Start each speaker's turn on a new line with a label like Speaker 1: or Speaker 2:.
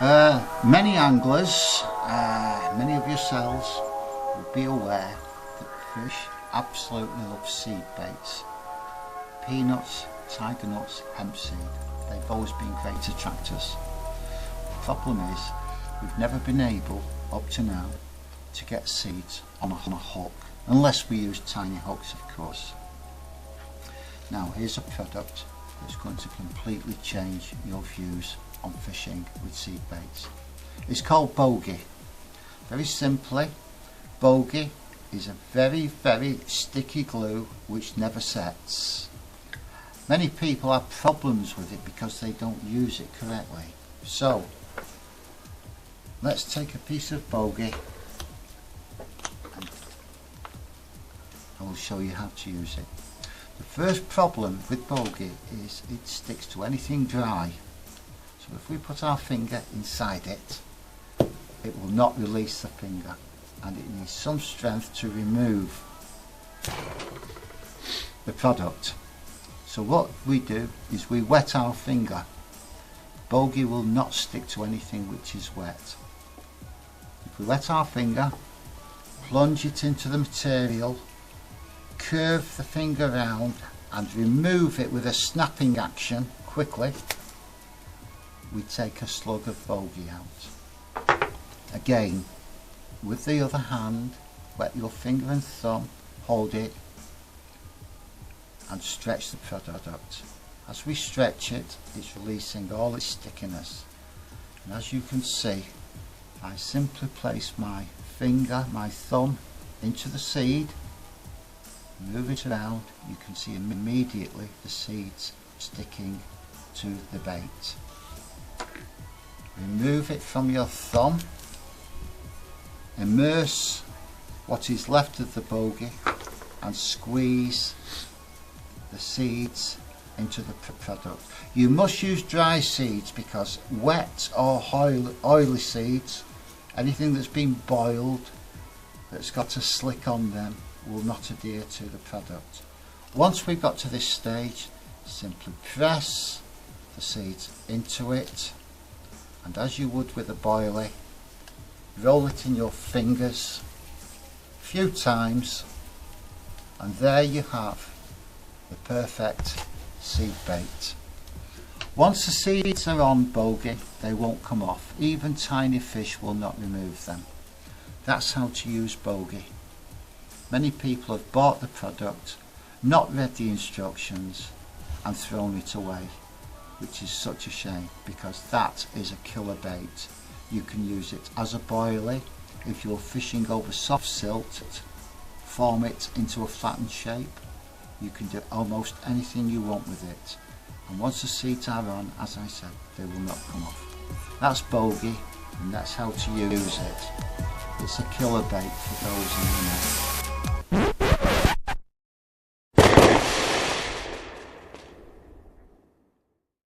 Speaker 1: Many anglers, many of yourselves will be aware that fish absolutely love seed baits. Peanuts, tiger nuts, hemp seed, they've always been great attractors. The problem is we've never been able up to now to get seeds on a hook, unless we use tiny hooks, of course. Now here's a product that's going to completely change your views on fishing with seed baits. It's called Bogey. Very simply, Bogey is a very sticky glue which never sets. Many people have problems with it because they don't use it correctly. So let's take a piece of Bogey and I will show you how to use it. The first problem with Bogey is it sticks to anything dry. So if we put our finger inside it, it will not release the finger, and it needs some strength to remove the product. So what we do is we wet our finger. Bogey will not stick to anything which is wet. If we wet our finger, plunge it into the material, curve the finger round and remove it with a snapping action quickly, we take a slug of Bogey out. Again, with the other hand, wet your finger and thumb, hold it and stretch the product. As we stretch it, it's releasing all its stickiness. And as you can see, I simply place my finger, my thumb into the seed, move it around, you can see immediately the seeds sticking to the bait. Remove it from your thumb, immerse what is left of the Bogey and squeeze the seeds into the product. You must use dry seeds because wet or oily seeds, anything that's been boiled, that's got a slick on them, will not adhere to the product. Once we've got to this stage, simply press the seeds into it, and as you would with a boilie, roll it in your fingers a few times, and there you have the perfect seed bait. Once the seeds are on Bogey, they won't come off. Even tiny fish will not remove them. That's how to use Bogey. Many people have bought the product, not read the instructions and thrown it away, which is such a shame because that is a killer bait. You can use it as a boilie. If you're fishing over soft silt, form it into a flattened shape. You can do almost anything you want with it. And once the seeds are on, as I said, they will not come off. That's Bogey, and that's how to use it. It's a killer bait for those in the know.